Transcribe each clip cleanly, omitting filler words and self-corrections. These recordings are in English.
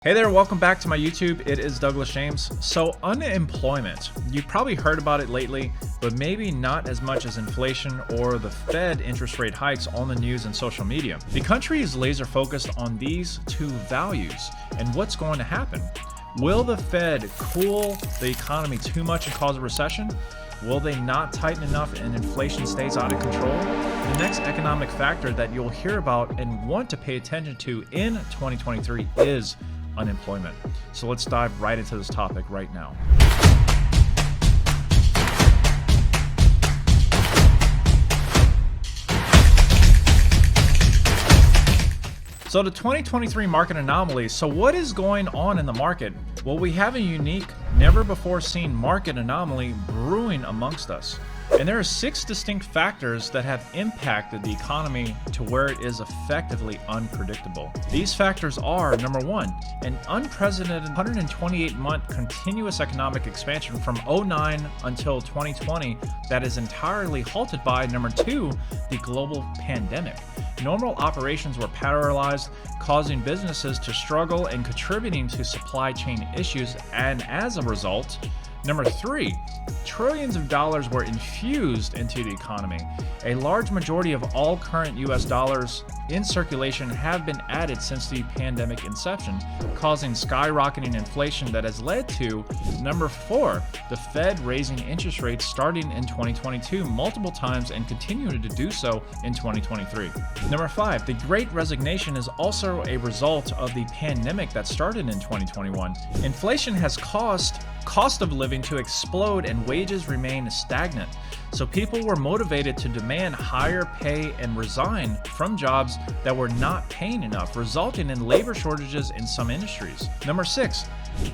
Hey there, welcome back to my YouTube. It is Douglas James. So unemployment, you've probably heard about it lately, but maybe not as much as inflation or the Fed interest rate hikes on the news and social media. The country is laser focused on these two values and what's going to happen. Will the Fed cool the economy too much and cause a recession? Will they not tighten enough and inflation stays out of control? The next economic factor that you'll hear about and want to pay attention to in 2023 is unemployment. So let's dive right into this topic right now. So the 2023 market anomalies. So what is going on in the market? Well, we have a unique, never before seen market anomaly brewing amongst us. And there are 6 distinct factors that have impacted the economy to where it is effectively unpredictable. These factors are, number 1, an unprecedented 128-month continuous economic expansion from 2009 until 2020 that is entirely halted by, number 2, the global pandemic. Normal operations were paralyzed, causing businesses to struggle and contributing to supply chain issues, and as a result, number 3, trillions of dollars were infused into the economy. A large majority of all current US dollars in circulation have been added since the pandemic inception, causing skyrocketing inflation that has led to, number 4, the Fed raising interest rates starting in 2022 multiple times and continuing to do so in 2023. Number 5, the Great Resignation is also a result of the pandemic that started in 2021. Inflation has caused cost of living to explode and wages remain stagnant. So people were motivated to demand higher pay and resign from jobs that were not paying enough, resulting in labor shortages in some industries. Number 6,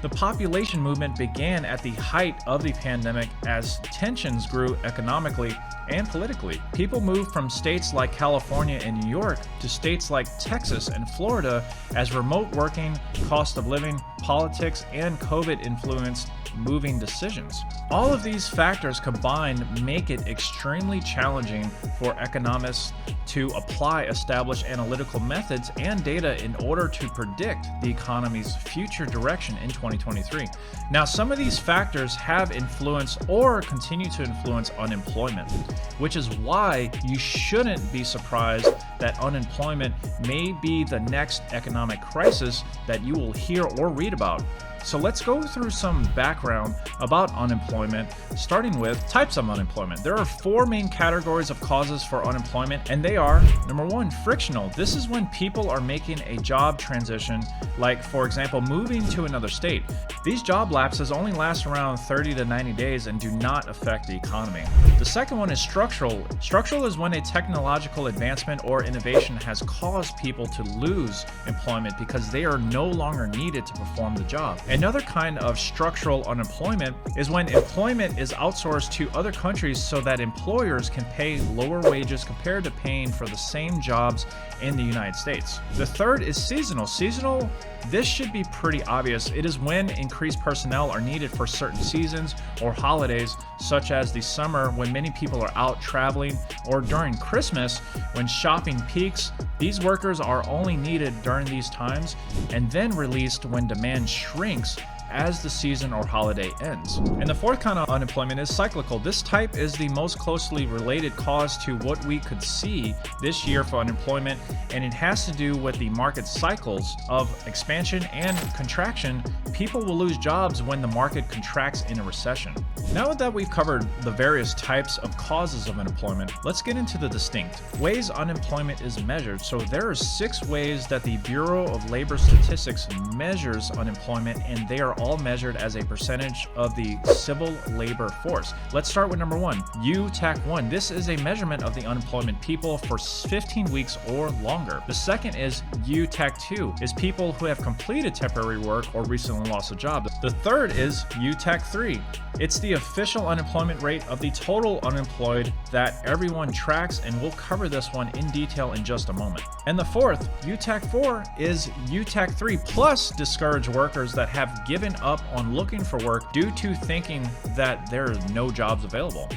the population movement began at the height of the pandemic as tensions grew economically and politically. People moved from states like California and New York to states like Texas and Florida as remote working, cost of living, politics, and COVID influenced moving decisions. All of these factors combined make it extremely challenging for economists to apply established analytical methods and data in order to predict the economy's future direction in 2023. Now, some of these factors have influenced or continue to influence unemployment, which is why you shouldn't be surprised that unemployment may be the next economic crisis that you will hear or read about. So let's go through some background about unemployment, starting with types of unemployment. There are 4 main categories of causes for unemployment, and they are, number 1, frictional. This is when people are making a job transition, like, for example, moving to another state. These job lapses only last around 30 to 90 days and do not affect the economy. The second one is structural. Structural is when a technological advancement or innovation has caused people to lose employment because they are no longer needed to perform the job. Another kind of structural unemployment is when employment is outsourced to other countries so that employers can pay lower wages compared to paying for the same jobs in the United States. The third is seasonal. Seasonal, this should be pretty obvious. It is when increased personnel are needed for certain seasons or holidays, such as the summer when many people are out traveling, or during Christmas when shopping peaks. These workers are only needed during these times and then released when demand shrinks as the season or holiday ends. And the fourth kind of unemployment is cyclical. This type is the most closely related cause to what we could see this year for unemployment, and it has to do with the market cycles of expansion and contraction. People will lose jobs when the market contracts in a recession. Now that we've covered the various types of causes of unemployment, let's get into the distinct ways unemployment is measured. So there are 6 ways that the Bureau of Labor Statistics measures unemployment, and they are all measured as a percentage of the civil labor force. Let's start with number 1, UTAC-1. This is a measurement of the unemployment people for 15 weeks or longer. The second is UTAC-2, is people who have completed temporary work or recently lost a job. The third is UTAC-3. It's the official unemployment rate of the total unemployed that everyone tracks, and we'll cover this one in detail in just a moment. And the fourth, UTAC-4, is UTAC-3 plus discouraged workers that have given up on looking for work due to thinking that there are no jobs available.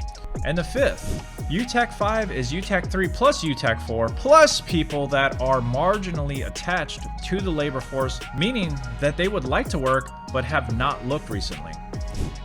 And the fifth, UTAC 5 is UTAC 3 plus UTAC 4 plus people that are marginally attached to the labor force, meaning that they would like to work but have not looked recently.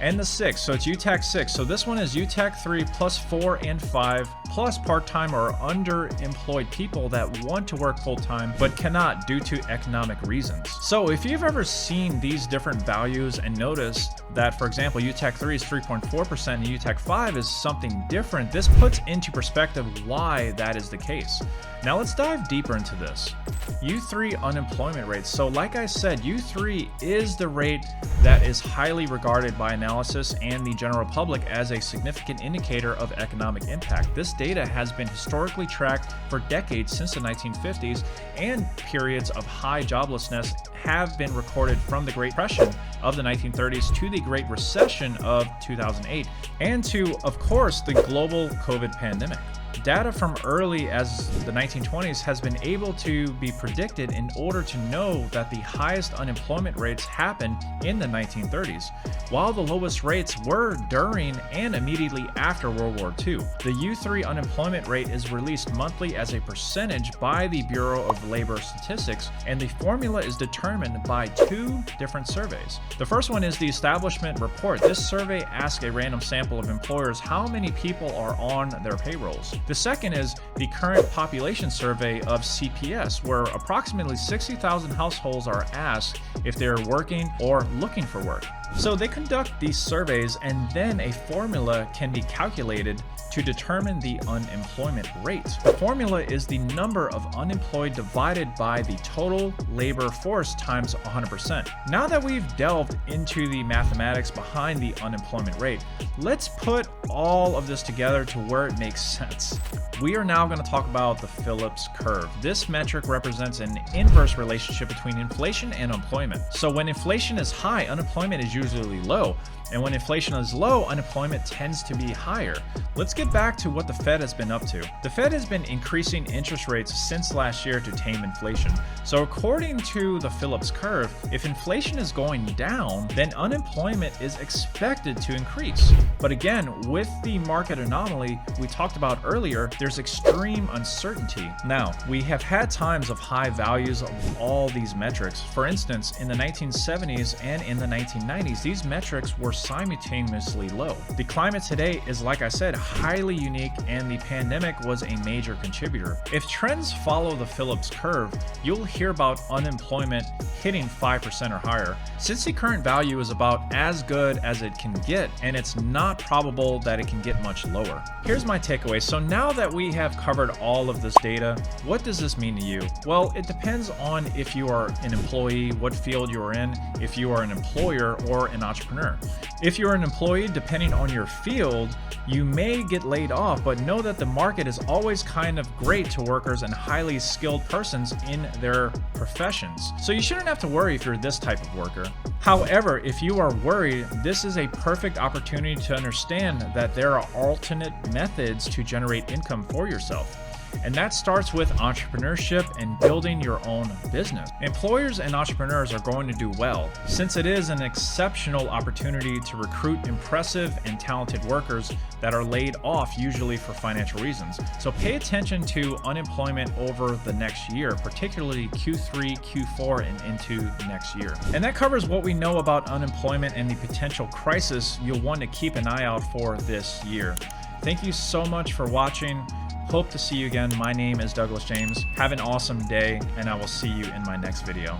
And the 6, so it's UTAC 6. So this one is UTAC 3 plus 4 and 5 plus part-time or underemployed people that want to work full-time but cannot due to economic reasons. So if you've ever seen these different values and noticed that, for example, UTAC 3 is 3.4% and UTAC 5 is something different, this puts into perspective why that is the case. Now let's dive deeper into this. U3 unemployment rates. So like I said, U3 is the rate that is highly regarded by analysis and the general public as a significant indicator of economic impact. This data has been historically tracked for decades since the 1950s, and periods of high joblessness have been recorded from the Great Depression of the 1930s to the Great Recession of 2008, and to, of course, the global COVID pandemic. Data from early as the 1920s has been able to be predicted in order to know that the highest unemployment rates happened in the 1930s, while the lowest rates were during and immediately after World War II. The U3 unemployment rate is released monthly as a percentage by the Bureau of Labor Statistics, and the formula is determined by two different surveys. The first one is the Establishment Report. This survey asks a random sample of employers how many people are on their payrolls. The second is the Current Population Survey of CPS, where approximately 60,000 households are asked if they're working or looking for work. So they conduct these surveys, and then a formula can be calculated to determine the unemployment rate. The formula is the number of unemployed divided by the total labor force times 100%. Now that we've delved into the mathematics behind the unemployment rate, let's put all of this together to where it makes sense. We are now going to talk about the Phillips curve. This metric represents an inverse relationship between inflation and employment. So when inflation is high, unemployment is usually low. And when inflation is low, unemployment tends to be higher. Let's get back to what the Fed has been up to. The Fed has been increasing interest rates since last year to tame inflation. So according to the Phillips curve, if inflation is going down, then unemployment is expected to increase. But again, with the market anomaly we talked about earlier, there's extreme uncertainty. Now, we have had times of high values of all these metrics. For instance, in the 1970s and in the 1990s, these metrics were simultaneously low. The climate today is, like I said, highly unique, and the pandemic was a major contributor. If trends follow the Phillips curve, you'll hear about unemployment hitting 5% or higher. Since the current value is about as good as it can get, and it's not probable that it can get much lower. Here's my takeaway. So now that we have covered all of this data, what does this mean to you? Well, it depends on if you are an employee, what field you're in, if you are an employer or an entrepreneur. If you're an employee, depending on your field, you may get laid off, but know that the market is always kind of great to workers and highly skilled persons in their professions. So you shouldn't have to worry if you're this type of worker. However, if you are worried, this is a perfect opportunity to understand that there are alternate methods to generate income for yourself. And that starts with entrepreneurship and building your own business. Employers and entrepreneurs are going to do well, since it is an exceptional opportunity to recruit impressive and talented workers that are laid off, usually for financial reasons. So pay attention to unemployment over the next year, particularly Q3, Q4, and into next year. And that covers what we know about unemployment and the potential crisis you'll want to keep an eye out for this year. Thank you so much for watching. Hope to see you again. My name is Douglas James. Have an awesome day, and I will see you in my next video.